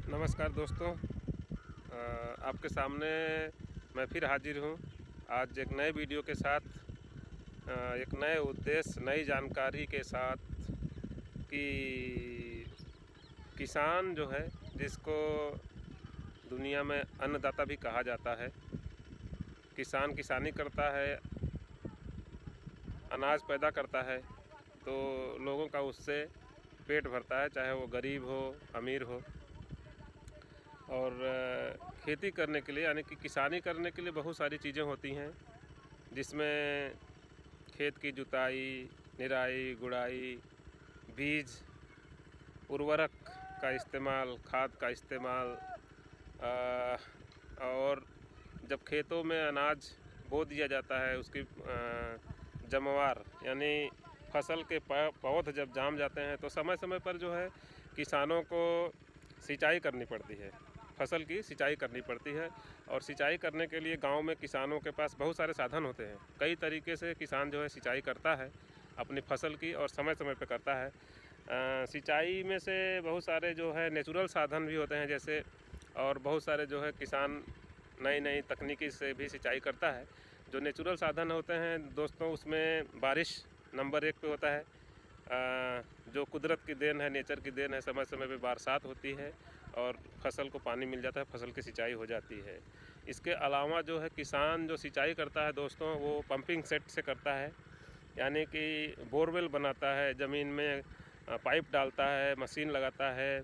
नमस्कार दोस्तों, आपके सामने मैं फिर हाजिर हूँ आज एक नए वीडियो के साथ, एक नए उद्देश्य, नई जानकारी के साथ कि किसान जो है, जिसको दुनिया में अन्नदाता भी कहा जाता है। किसान किसानी करता है, अनाज पैदा करता है, तो लोगों का उससे पेट भरता है, चाहे वो गरीब हो, अमीर हो। और खेती करने के लिए, यानी कि किसानी करने के लिए बहुत सारी चीज़ें होती हैं, जिसमें खेत की जुताई, निराई, गुड़ाई, बीज, उर्वरक का इस्तेमाल, खाद का इस्तेमाल, और जब खेतों में अनाज बो दिया जाता है, उसकी जमवार यानी फसल के पौध जब जाम जाते हैं, तो समय समय पर जो है किसानों को सिंचाई करनी पड़ती है, फसल की सिंचाई करनी पड़ती है। और सिंचाई करने के लिए गांव में किसानों के पास बहुत सारे साधन होते हैं। कई तरीके से किसान जो है सिंचाई करता है अपनी फसल की, और समय समय पर करता है। सिंचाई में से बहुत सारे जो है नेचुरल साधन भी होते हैं जैसे, और बहुत सारे जो है किसान नई नई तकनीकी से भी सिंचाई करता है। जो नेचुरल साधन होते हैं दोस्तों, उसमें बारिश नंबर 1 पे होता है। जो कुदरत की देन है, नेचर की देन है, समय समय पे बरसात होती है और फसल को पानी मिल जाता है, फसल की सिंचाई हो जाती है। इसके अलावा जो है किसान जो सिंचाई करता है दोस्तों, वो पंपिंग सेट से करता है, यानी कि बोरवेल बनाता है, ज़मीन में पाइप डालता है, मशीन लगाता है,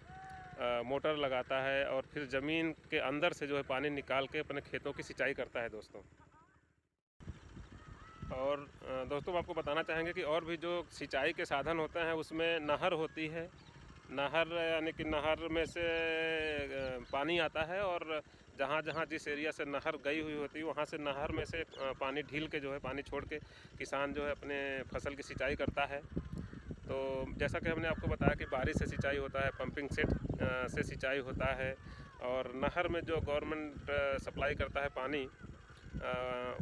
मोटर लगाता है, और फिर ज़मीन के अंदर से जो है पानी निकाल के अपने खेतों की सिंचाई करता है दोस्तों। और दोस्तों आपको बताना चाहेंगे कि और भी जो सिंचाई के साधन होते हैं, उसमें नहर होती है। नहर यानी कि नहर में से पानी आता है, और जहाँ जहाँ जिस एरिया से नहर गई हुई होती है, वहाँ से नहर में से पानी ढील के जो है, पानी छोड़ के किसान जो है अपने फसल की सिंचाई करता है। तो जैसा कि हमने आपको बताया कि बारिश से सिंचाई होता है, पंपिंग सेट से सिंचाई होता है, और नहर में जो गवर्नमेंट सप्लाई करता है पानी,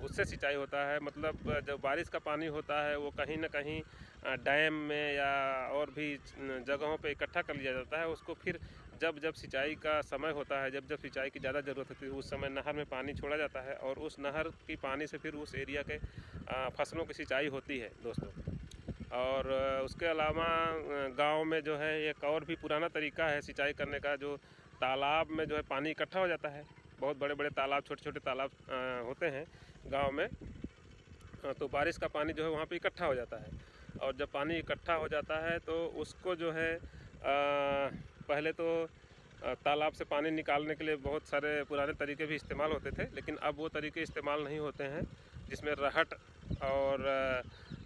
उससे सिंचाई होता है। मतलब जो बारिश का पानी होता है वो कहीं ना कहीं डैम में या और भी जगहों पे इकट्ठा कर लिया जाता है। उसको फिर जब जब सिंचाई का समय होता है, जब जब सिंचाई की ज़्यादा ज़रूरत होती है, उस समय नहर में पानी छोड़ा जाता है, और उस नहर की पानी से फिर उस एरिया के फसलों की सिंचाई होती है दोस्तों। और उसके अलावा गांव में जो है एक और भी पुराना तरीका है सिंचाई करने का, जो तालाब में जो है पानी इकट्ठा हो जाता है। बहुत बड़े बड़े तालाब, छोटे छोटे तालाब होते हैं गांव में। तो बारिश का पानी जो है वहाँ पे इकट्ठा हो जाता है, और जब पानी इकट्ठा हो जाता है तो उसको जो है पहले तो तालाब से पानी निकालने के लिए बहुत सारे पुराने तरीके भी इस्तेमाल होते थे, लेकिन अब वो तरीके इस्तेमाल नहीं होते हैं, जिसमें रहट और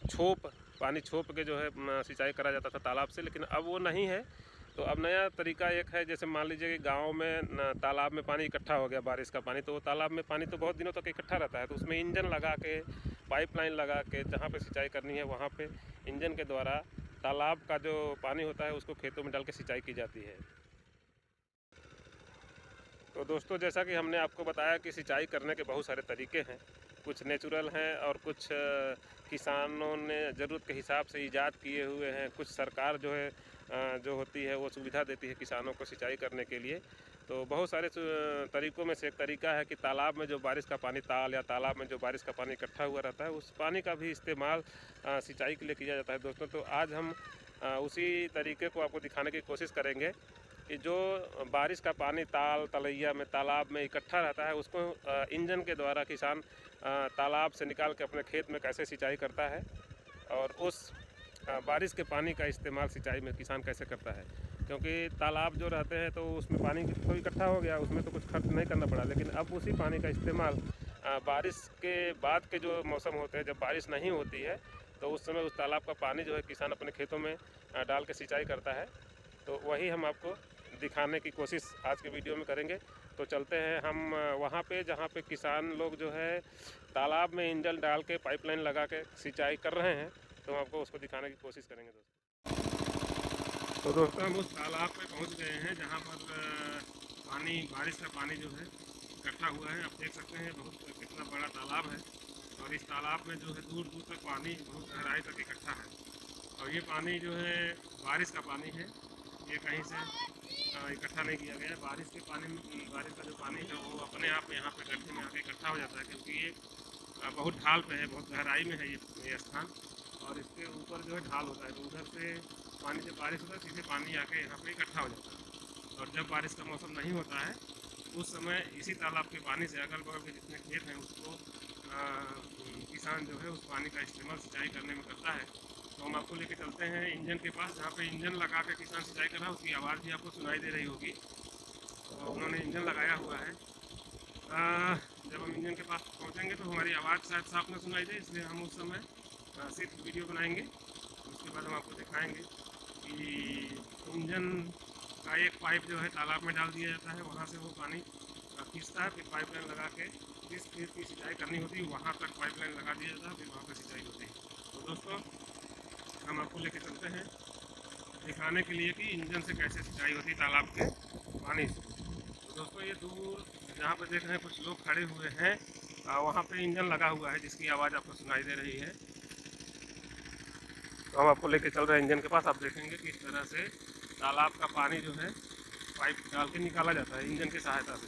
छोप, पानी छोप के जो है सिंचाई करा जाता था तालाब से, लेकिन अब वो नहीं है। तो अब नया तरीका एक है, जैसे मान लीजिए कि गांव में तालाब में पानी इकट्ठा हो गया, बारिश का पानी, तो वो तालाब में पानी तो बहुत दिनों तक इकट्ठा रहता है, तो उसमें इंजन लगा के, पाइपलाइन लगा के, जहाँ पे सिंचाई करनी है वहाँ पे इंजन के द्वारा तालाब का जो पानी होता है उसको खेतों में डाल के सिंचाई की जाती है। तो दोस्तों जैसा कि हमने आपको बताया कि सिंचाई करने के बहुत सारे तरीके हैं, कुछ नेचुरल हैं और कुछ किसानों ने ज़रूरत के हिसाब से ईजाद किए हुए हैं। कुछ सरकार जो है जो होती है वो सुविधा देती है किसानों को सिंचाई करने के लिए। तो बहुत सारे तरीक़ों में से एक तरीका है कि तालाब में जो बारिश का पानी, ताल या तालाब में जो बारिश का पानी इकट्ठा हुआ रहता है, उस पानी का भी इस्तेमाल सिंचाई के लिए किया जाता है दोस्तों। तो आज हम उसी तरीके को आपको दिखाने की कोशिश करेंगे कि जो बारिश का पानी ताल, तलैया में, तालाब में इकट्ठा रहता है, उसको इंजन के द्वारा किसान तालाब से निकाल के अपने खेत में कैसे सिंचाई करता है, और उस बारिश के पानी का इस्तेमाल सिंचाई में किसान कैसे करता है। क्योंकि तालाब जो रहते हैं तो उसमें पानी तो इकट्ठा हो गया, उसमें तो कुछ खर्च नहीं करना पड़ा, लेकिन अब उसी पानी का इस्तेमाल बारिश के बाद के जो मौसम होते हैं, जब बारिश नहीं होती है, तो उस समय उस तालाब का पानी जो है किसान अपने खेतों में डाल के सिंचाई करता है। तो वही हम आपको दिखाने की कोशिश आज के वीडियो में करेंगे। तो चलते हैं हम वहाँ पे जहाँ पे किसान लोग जो है तालाब में इंजन डाल के, पाइपलाइन लगा के सिंचाई कर रहे हैं, तो हम आपको उसको दिखाने की कोशिश करेंगे दोस्तों। तो दोस्तों हम उस तालाब पे पहुँच गए हैं जहाँ पर पानी, बारिश का पानी जो है इकट्ठा हुआ है। आप देख सकते हैं बहुत कितना बड़ा तालाब है, और इस तालाब में जो है दूर दूर तक पानी बहुत गहराई तक इकट्ठा है, और ये पानी जो है बारिश का पानी है। ये कहीं से इकट्ठा नहीं किया गया है। बारिश का जो पानी है वो अपने आप यहाँ पे गड्ढे में आके इकट्ठा हो जाता है, क्योंकि ये बहुत ढाल पे है, बहुत गहराई में है ये स्थान, और इसके ऊपर जो है ढाल होता है, तो उधर से पानी जब बारिश होता है सीधे पानी आके यहाँ पे इकट्ठा हो जाता है। और जब बारिश का मौसम नहीं होता है उस समय इसी तालाब के पानी से अगल बगल के जितने खेत हैं उसको किसान जो है उस पानी का इस्तेमाल सिंचाई करने में करता है। तो हम आपको लेके चलते हैं इंजन के पास, जहाँ पे इंजन लगा के किसान सिंचाई कर रहा है। उसकी आवाज़ भी आपको सुनाई दे रही होगी। तो उन्होंने इंजन लगाया हुआ है। जब हम इंजन के पास पहुँचेंगे तो हमारी आवाज़ शायद साफ न सुनाई दे, इसलिए हम उस समय सिर्फ वीडियो बनाएंगे। उसके बाद हम आपको दिखाएंगे कि इंजन का एक पाइप जो है तालाब में डाल दिया जाता है, वहाँ से वो पानी खींचता है, फिर पाइपलाइन लगा के जिस खेत की सिंचाई करनी होती है वहाँ तक पाइपलाइन लगा दिया जाता है, फिर वहाँ पर सिंचाई होती है। तो दोस्तों हम आपको लेके चलते हैं दिखाने के लिए कि इंजन से कैसे सिंचाई होती है तालाब के पानी से। तो दोस्तों ये दूर जहाँ पर देख रहे हैं कुछ लोग खड़े हुए हैं, वहाँ पे इंजन लगा हुआ है जिसकी आवाज़ आपको सुनाई दे रही है। तो हम आपको लेके चल रहे हैं इंजन के पास। आप देखेंगे कि इस तरह से तालाब का पानी जो है पाइप डाल के निकाला जाता है इंजन की सहायता से।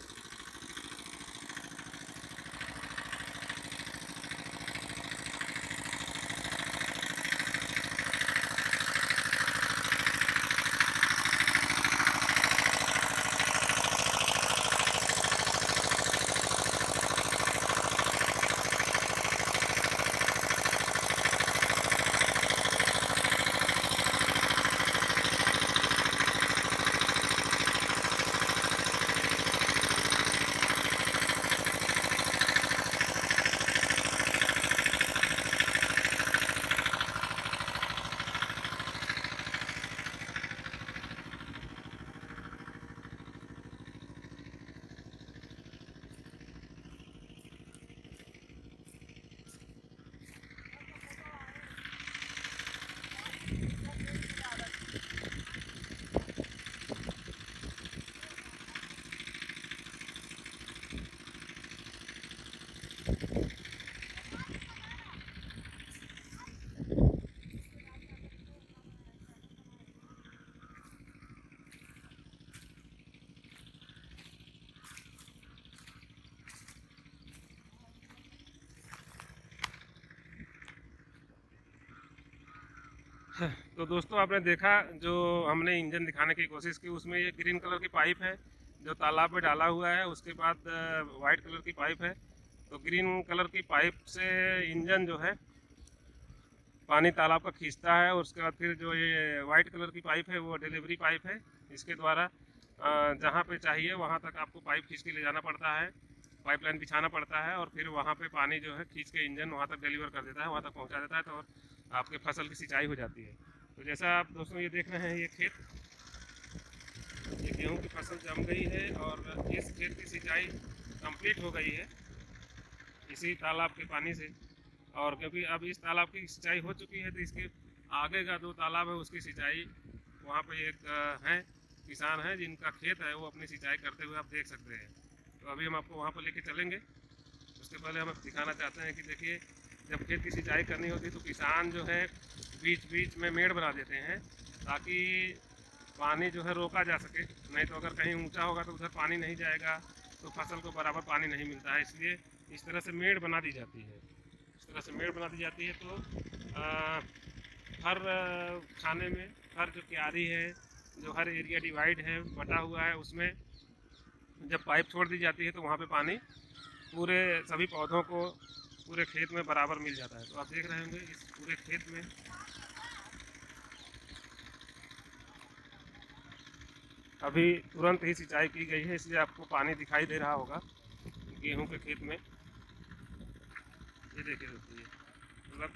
तो दोस्तों आपने देखा जो हमने इंजन दिखाने की कोशिश की, उसमें ये ग्रीन कलर की पाइप है जो तालाब में डाला हुआ है। उसके बाद वाइट कलर की पाइप है। तो ग्रीन कलर की पाइप से इंजन जो है पानी तालाब का खींचता है, और उसके बाद फिर जो ये वाइट कलर की पाइप है वो डिलीवरी पाइप है। इसके द्वारा जहाँ पे चाहिए वहाँ तक आपको पाइप खींच के ले जाना पड़ता है, पाइपलाइन बिछाना पड़ता है, और फिर वहाँ पे पानी जो है खींच के इंजन वहाँ तक डिलीवर कर देता है, वहाँ तक पहुँचा देता है, तो आपके फसल की सिंचाई हो जाती है। तो जैसा आप दोस्तों ये देख रहे हैं ये खेत, ये गेहूँ की फसल जम गई है और इस खेत की सिंचाई कंप्लीट हो गई है इसी तालाब के पानी से। और क्योंकि अब इस तालाब की सिंचाई हो चुकी है तो इसके आगे का जो तालाब है उसकी सिंचाई वहाँ पे एक हैं किसान हैं जिनका खेत है, वो अपनी सिंचाई करते हुए आप देख सकते हैं। तो अभी हम आपको वहाँ पर लेके चलेंगे। उसके पहले हम दिखाना चाहते हैं कि देखिए जब खेत की सिंचाई करनी होती है तो किसान जो है बीच बीच में मेड़ बना देते हैं ताकि पानी जो है रोका जा सके। नहीं तो अगर कहीं ऊंचा होगा तो उधर पानी नहीं जाएगा, तो फसल को बराबर पानी नहीं मिलता है। इसलिए इस तरह से मेड़ बना दी जाती है। इस तरह से मेड़ बना दी जाती है तो हर खाने में हर जो क्यारी है, जो हर एरिया डिवाइड है बटा हुआ है, उसमें जब पाइप छोड़ दी जाती है तो वहाँ पे पानी पूरे सभी पौधों को पूरे खेत में बराबर मिल जाता है। तो आप देख रहे होंगे इस पूरे खेत में अभी तुरंत ही सिंचाई की गई है, इसलिए आपको पानी दिखाई दे रहा होगा गेहूं के खेत में। ये देखिए दोस्तों, ये मतलब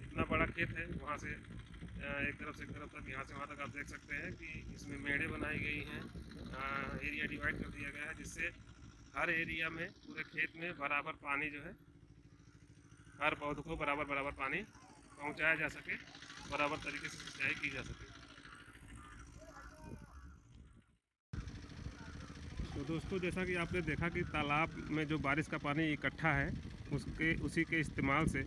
इतना बड़ा खेत है, वहाँ से एक तरफ से एक तरफ तक, यहाँ से वहाँ तक आप देख सकते हैं कि इसमें मेढ़े बनाई गई हैं। एरिया डिवाइड कर दिया गया है जिससे हर एरिया में पूरे खेत में बराबर पानी जो है हर पौधे को बराबर बराबर पानी पहुँचाया जा सके, बराबर तरीके से सिंचाई की जा सके। तो दोस्तों जैसा कि आपने देखा कि तालाब में जो बारिश का पानी इकट्ठा है उसी के इस्तेमाल से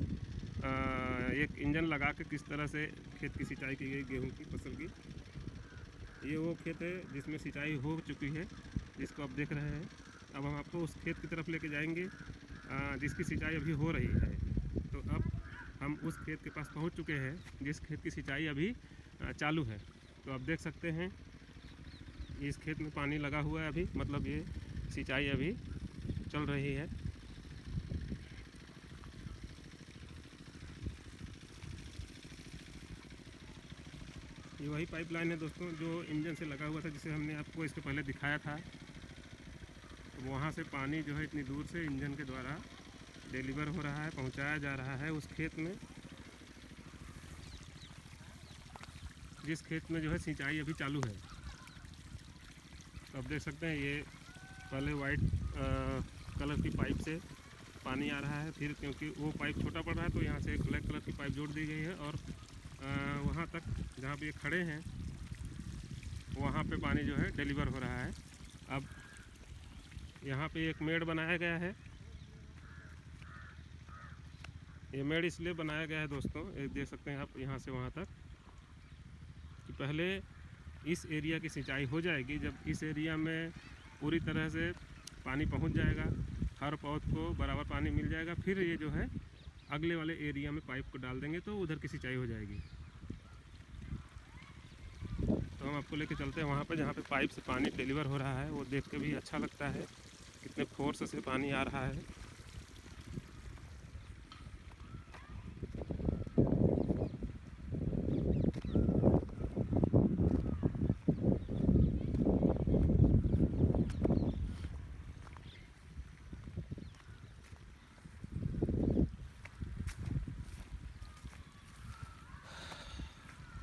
एक इंजन लगा के किस तरह से खेत की सिंचाई की गई गेहूं की फसल की। ये वो खेत है जिसमें सिंचाई हो चुकी है, जिसको आप देख रहे हैं। अब हम आपको उस खेत की तरफ लेके जाएंगे जिसकी सिंचाई अभी हो रही है। तो अब हम उस खेत के पास पहुंच चुके हैं जिस खेत की सिंचाई अभी चालू है। तो आप देख सकते हैं इस खेत में पानी लगा हुआ है अभी, मतलब ये सिंचाई अभी चल रही है। ये वही पाइपलाइन है दोस्तों जो इंजन से लगा हुआ था, जिसे हमने आपको इसके पहले दिखाया था। तो वहाँ से पानी जो है इतनी दूर से इंजन के द्वारा डिलीवर हो रहा है, पहुँचाया जा रहा है उस खेत में, जिस खेत में जो है सिंचाई अभी चालू है। तो आप देख सकते हैं ये पहले वाइट कलर की पाइप से पानी आ रहा है, फिर क्योंकि वो पाइप छोटा पड़ रहा है तो यहाँ से एक ब्लैक कलर की पाइप जोड़ दी गई है और वहाँ तक जहाँ पे ये खड़े हैं वहाँ पे पानी जो है डिलीवर हो रहा है। अब यहाँ पे एक मेड़ बनाया गया है। ये मेड़ इसलिए बनाया गया है दोस्तों, एक देख सकते हैं आप यहाँ से वहाँ तक, कि पहले इस एरिया की सिंचाई हो जाएगी। जब इस एरिया में पूरी तरह से पानी पहुँच जाएगा, हर पौध को बराबर पानी मिल जाएगा, फिर ये जो है अगले वाले एरिया में पाइप को डाल देंगे तो उधर की सिंचाई हो जाएगी। तो हम आपको लेके चलते हैं वहाँ पे जहाँ पे पाइप से पानी डिलीवर हो रहा है। वो देख के भी अच्छा लगता है कितने फोर्स से पानी आ रहा है।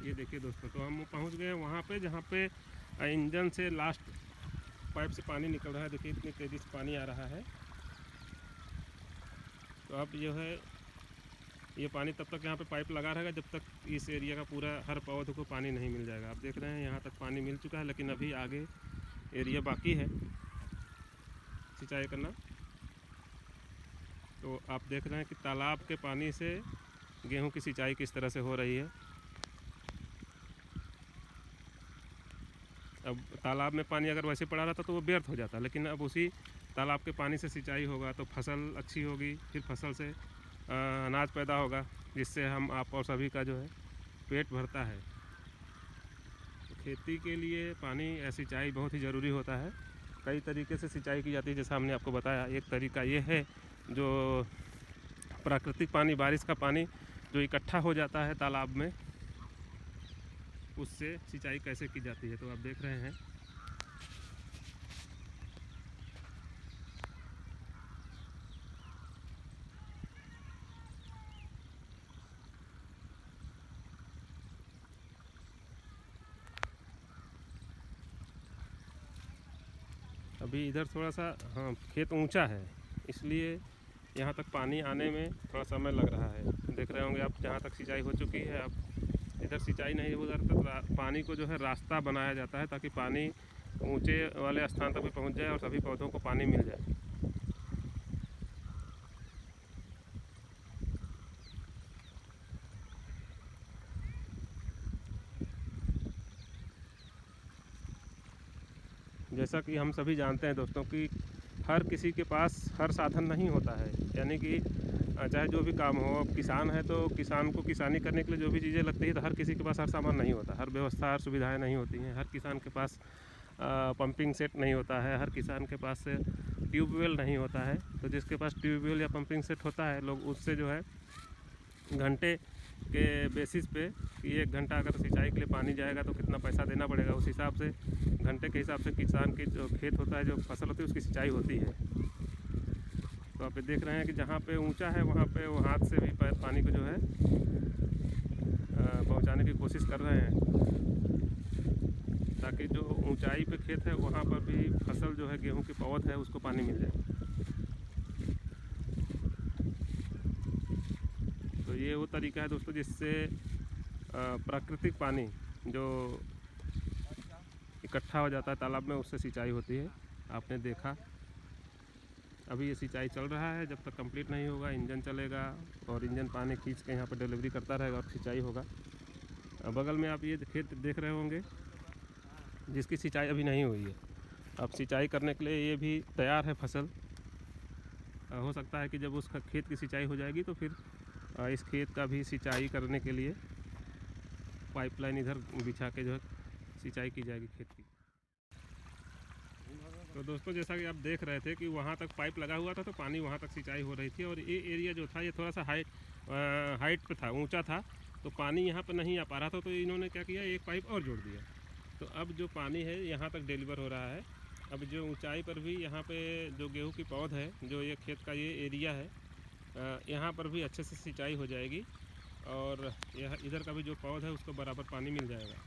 ये देखिए दोस्तों, तो हम पहुंच गए वहाँ पे जहाँ पे इंजन से लास्ट पाइप से पानी निकल रहा है। देखिए इतनी तेज़ी से पानी आ रहा है। तो अब जो है ये पानी तब तक यहाँ पे पाइप लगा रहेगा जब तक इस एरिया का पूरा हर पौधे को पानी नहीं मिल जाएगा। आप देख रहे हैं यहाँ तक पानी मिल चुका है, लेकिन अभी आगे एरिया बाकी है सिंचाई करना। तो आप देख रहे हैं कि तालाब के पानी से गेहूँ की सिंचाई किस तरह से हो रही है। अब तालाब में पानी अगर वैसे पड़ा रहता तो वो व्यर्थ हो जाता, लेकिन अब उसी तालाब के पानी से सिंचाई होगा तो फसल अच्छी होगी, फिर फसल से अनाज पैदा होगा, जिससे हम आप और सभी का जो है पेट भरता है। तो खेती के लिए पानी या सिंचाई बहुत ही ज़रूरी होता है। कई तरीके से सिंचाई की जाती है, जैसा हमने आपको बताया। एक तरीका ये है जो प्राकृतिक पानी, बारिश का पानी जो इकट्ठा हो जाता है तालाब में, उससे सिंचाई कैसे की जाती है। तो आप देख रहे हैं अभी इधर थोड़ा सा खेत ऊंचा है, इसलिए यहाँ तक पानी आने में थोड़ा समय लग रहा है। देख रहे होंगे आप जहाँ तक सिंचाई हो चुकी है। अब इधर सिंचाई नहीं, उधर तक पानी को जो है रास्ता बनाया जाता है ताकि पानी ऊंचे वाले स्थान तक भी पहुँच जाए और सभी पौधों को पानी मिल जाए। जैसा कि हम सभी जानते हैं दोस्तों कि हर किसी के पास हर साधन नहीं होता है, यानी कि चाहे जो भी काम हो। अब किसान है तो किसान को किसानी करने के लिए जो भी चीज़ें लगती है, तो हर किसी के पास हर सामान नहीं होता, हर व्यवस्था, हर सुविधाएं नहीं होती हैं। हर किसान के पास पंपिंग सेट नहीं होता है, हर किसान के पास ट्यूबवेल नहीं होता है। तो जिसके पास ट्यूबवेल या पंपिंग सेट होता है, लोग उससे जो है घंटे के बेसिस पे कि 1 घंटा अगर सिंचाई के लिए पानी जाएगा तो कितना पैसा देना पड़ेगा, उस हिसाब से घंटे के हिसाब से किसान के जो खेत होता है, जो फसल होती है, उसकी सिंचाई होती है। तो आप देख रहे हैं कि जहाँ पे ऊंचा है वहाँ पे वो हाथ से भी पानी को जो है पहुँचाने की कोशिश कर रहे हैं, ताकि जो ऊंचाई पे खेत है वहाँ पर भी फसल जो है गेहूँ की पौध है उसको पानी मिल जाए। तो ये वो तरीका है दोस्तों जिससे प्राकृतिक पानी जो इकट्ठा हो जाता है तालाब में, उससे सिंचाई होती है। आपने देखा अभी ये सिंचाई चल रहा है, जब तक कंप्लीट नहीं होगा इंजन चलेगा और इंजन पानी खींच के यहाँ पर डिलीवरी करता रहेगा और सिंचाई होगा। बगल में आप ये खेत देख रहे होंगे, जिसकी सिंचाई अभी नहीं हुई है। अब सिंचाई करने के लिए ये भी तैयार है फसल। हो सकता है कि जब उस खेत की सिंचाई हो जाएगी तो फिर इस खेत का भी सिंचाई करने के लिए पाइपलाइन इधर बिछा के जो है सिंचाई की जाएगी खेत की। तो दोस्तों जैसा कि आप देख रहे थे कि वहाँ तक पाइप लगा हुआ था तो पानी वहाँ तक सिंचाई हो रही थी, और ये एरिया जो था ये थोड़ा सा हाइट पे था, ऊंचा था, तो पानी यहाँ पर नहीं आ पा रहा था। तो इन्होंने क्या किया, एक पाइप और जोड़ दिया। तो अब जो पानी है यहाँ तक डिलीवर हो रहा है। अब जो ऊंचाई पर भी यहाँ पे जो गेहूँ की पौध है, जो ये खेत का ये एरिया है, यहाँ पर भी अच्छे से सिंचाई हो जाएगी, और यह इधर का भी जो पौध है उसको बराबर पानी मिल जाएगा।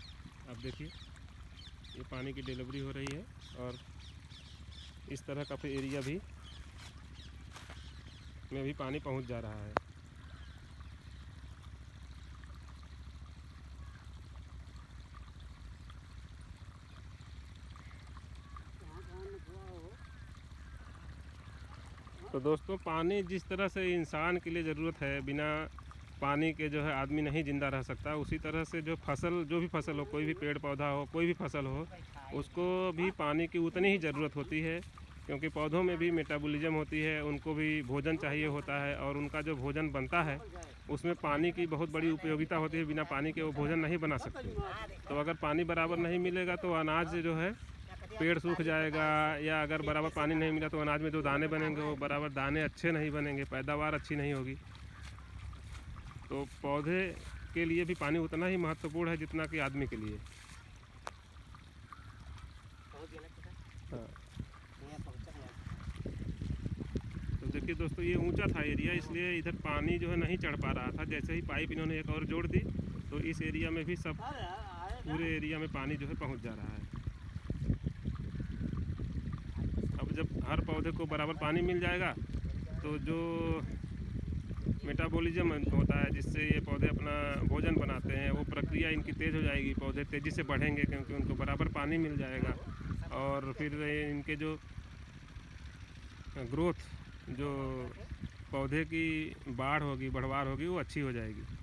अब देखिए ये पानी की डिलीवरी हो रही है, और इस तरह का फिर एरिया भी में भी पानी पहुंच जा रहा है। तो दोस्तों पानी जिस तरह से इंसान के लिए ज़रूरत है, बिना पानी के जो है आदमी नहीं ज़िंदा रह सकता, उसी तरह से जो भी फसल हो, कोई भी पेड़ पौधा हो, कोई भी फसल हो, उसको भी पानी की उतनी ही ज़रूरत होती है, क्योंकि पौधों में भी मेटाबॉलिज्म होती है, उनको भी भोजन चाहिए होता है, और उनका जो भोजन बनता है उसमें पानी की बहुत बड़ी उपयोगिता होती है। बिना पानी के वो भोजन नहीं बना सकते। तो अगर पानी बराबर नहीं मिलेगा तो अनाज जो है पेड़ सूख जाएगा, या अगर बराबर पानी नहीं मिला तो अनाज में जो दाने बनेंगे वो बराबर दाने अच्छे नहीं बनेंगे, पैदावार अच्छी नहीं होगी। तो पौधे के लिए भी पानी उतना ही महत्वपूर्ण है जितना कि आदमी के लिए। हाँ। तो देखिए दोस्तों ये ऊंचा था एरिया, इसलिए इधर पानी जो है नहीं चढ़ पा रहा था। जैसे ही पाइप इन्होंने एक और जोड़ दी तो इस एरिया में भी सब पूरे एरिया में पानी जो है पहुंच जा रहा है। अब जब हर पौधे को बराबर पानी मिल जाएगा तो जो मेटाबॉलिज्म होता है जिससे ये पौधे अपना भोजन बनाते हैं, वो प्रक्रिया इनकी तेज़ हो जाएगी, पौधे तेज़ी से बढ़ेंगे क्योंकि उनको बराबर पानी मिल जाएगा, और फिर इनके जो ग्रोथ, जो पौधे की बाढ़ होगी, बढ़वार होगी, वो अच्छी हो जाएगी।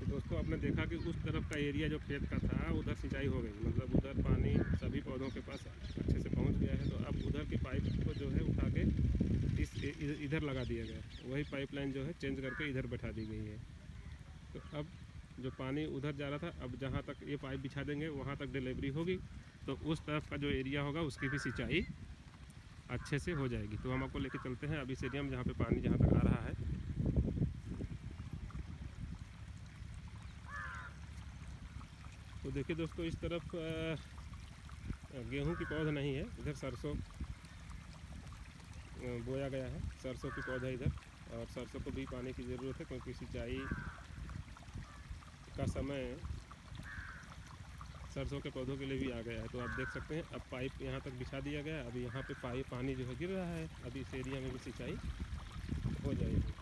दोस्तों आपने देखा कि उस तरफ का एरिया जो खेत का था उधर सिंचाई हो गई, मतलब उधर पानी सभी पौधों के पास अच्छे से पहुंच गया है। तो अब उधर की पाइप को जो है उठा के इधर लगा दिया गया, वही पाइपलाइन जो है चेंज करके इधर बैठा दी गई है। तो अब जो पानी उधर जा रहा था, अब जहाँ तक ये पाइप बिछा देंगे वहाँ तक डिलीवरी होगी, तो उस तरफ का जो एरिया होगा उसकी भी सिंचाई अच्छे से हो जाएगी। तो हम आपको लेके चलते हैं अभी इस एरिया में जहाँ पे पानी जहाँ तक आ रहा है। तो देखिए दोस्तों इस तरफ गेहूं की पौध नहीं है, इधर सरसों बोया गया है, सरसों की पौधा इधर, और सरसों को भी पानी की ज़रूरत है क्योंकि सिंचाई का समय सरसों के पौधों के लिए भी आ गया है। तो आप देख सकते हैं अब पाइप यहाँ तक बिछा दिया गया है, अब यहाँ पे पानी जो है गिर रहा है, अभी इस एरिया में भी सिंचाई हो जाएगी।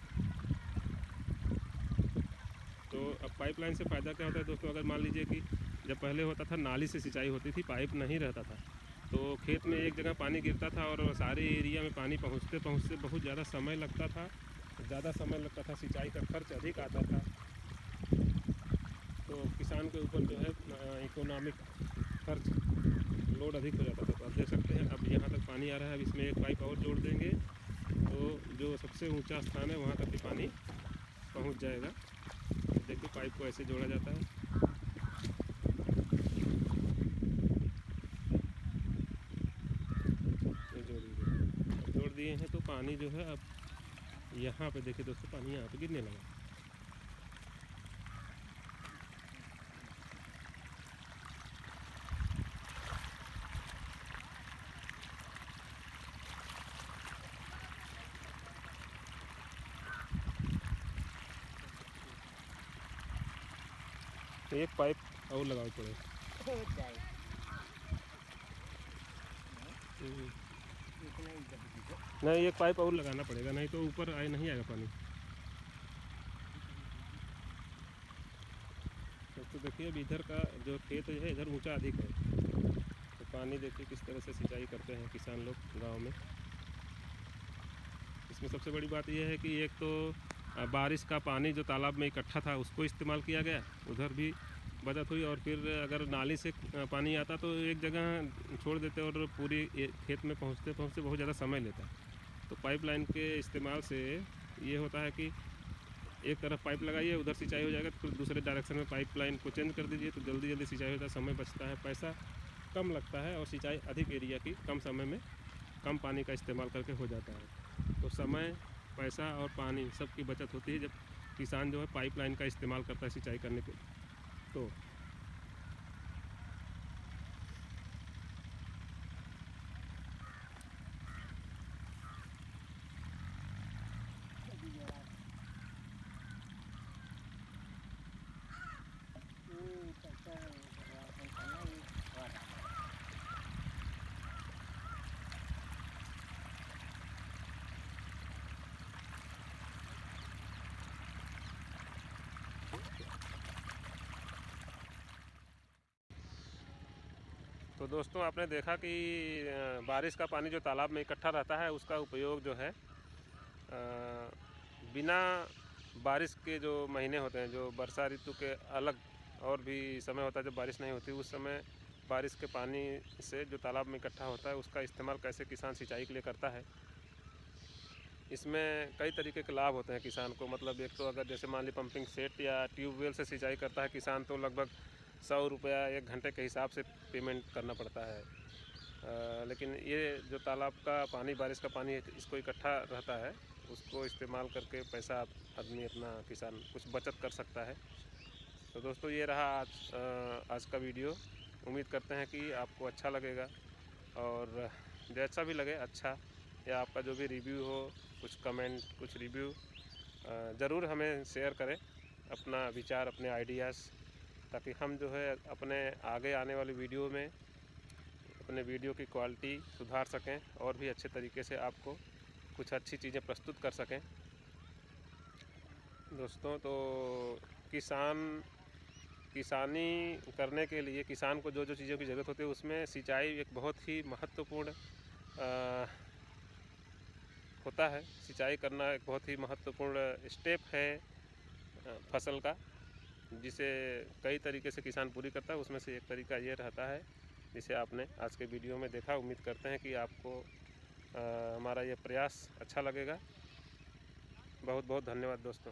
तो अब पाइपलाइन से फ़ायदा क्या होता है दोस्तों, अगर मान लीजिए कि जब पहले होता था नाली से सिंचाई होती थी, पाइप नहीं रहता था, तो खेत में एक जगह पानी गिरता था और सारे एरिया में पानी पहुँचते बहुत ज़्यादा समय लगता था, सिंचाई का खर्च अधिक आता था। तो किसान के ऊपर जो है इकोनॉमिक खर्च लोड अधिक हो जाता था। तो आप देख सकते हैं अब यहाँ तक पानी आ रहा है, अब इसमें एक पाइप और जोड़ देंगे तो जो सबसे ऊंचा स्थान है वहाँ तक भी पानी पहुँच जाएगा। देखिए पाइप को ऐसे जोड़ा जाता है, जोड़ दिए हैं तो पानी जो है अब यहाँ पे देखिए दोस्तों पानी यहाँ पे गिरने लगा। एक पाइप और लगाओ पड़े। हो जाए नहीं, एक पाइप और लगाना पड़ेगा, नहीं तो ऊपर नहीं आएगा पानी। तो देखिए अब इधर का जो खेत है इधर ऊंचा अधिक है, तो पानी देखिए किस तरह से सिंचाई करते हैं किसान लोग गांव में। इसमें सबसे बड़ी बात यह है कि एक तो बारिश का पानी जो तालाब में इकट्ठा था उसको इस्तेमाल किया गया, उधर भी बचत हुई। और फिर अगर नाली से पानी आता तो एक जगह छोड़ देते और पूरी खेत में पहुंचते पहुंचते बहुत ज़्यादा समय लेता। तो पाइपलाइन के इस्तेमाल से ये होता है कि एक तरफ पाइप लगाइए, उधर सिंचाई हो जाएगा, फिर दूसरे डायरेक्शन में पाइपलाइन को चेंज कर दीजिए, तो जल्दी जल्दी सिंचाई होता है, समय बचता है, पैसा कम लगता है और सिंचाई अधिक एरिया की कम समय में कम पानी का इस्तेमाल करके हो जाता है। तो समय, पैसा और पानी सब की बचत होती है जब किसान जो है पाइपलाइन का इस्तेमाल करता है सिंचाई करने के। तो तो दोस्तों आपने देखा कि बारिश का पानी जो तालाब में इकट्ठा रहता है उसका उपयोग जो है बिना बारिश के जो महीने होते हैं, जो वर्षा ऋतु के अलग और भी समय होता है जब बारिश नहीं होती, उस समय बारिश के पानी से जो तालाब में इकट्ठा होता है उसका इस्तेमाल कैसे किसान सिंचाई के लिए करता है। इसमें कई तरीके के लाभ होते हैं किसान को। मतलब एक तो अगर जैसे मान ली पंपिंग सेट या ट्यूबवेल से सिंचाई करता है किसान, तो लगभग 100 रुपया 1 घंटे के हिसाब से पेमेंट करना पड़ता है। लेकिन ये जो तालाब का पानी, बारिश का पानी इसको इकट्ठा रहता है, उसको इस्तेमाल करके पैसा आदमी अपना किसान कुछ बचत कर सकता है। तो दोस्तों ये रहा आज का वीडियो। उम्मीद करते हैं कि आपको अच्छा लगेगा, और जैसा भी लगे अच्छा, या आपका जो भी रिव्यू हो, कुछ कमेंट, कुछ रिव्यू ज़रूर हमें शेयर करें, अपना विचार, अपने आइडियाज़, ताकि हम जो है अपने आगे आने वाली वीडियो में अपने वीडियो की क्वालिटी सुधार सकें और भी अच्छे तरीके से आपको कुछ अच्छी चीज़ें प्रस्तुत कर सकें। दोस्तों तो किसानी करने के लिए किसान को जो जो चीज़ों की ज़रूरत होती है उसमें सिंचाई एक बहुत ही महत्वपूर्ण होता है। सिंचाई करना एक बहुत ही महत्वपूर्ण स्टेप है फसल का, जिसे कई तरीके से किसान पूरी करता है। उसमें से एक तरीका ये रहता है जिसे आपने आज के वीडियो में देखा। उम्मीद करते हैं कि आपको हमारा ये प्रयास अच्छा लगेगा। बहुत बहुत धन्यवाद दोस्तों।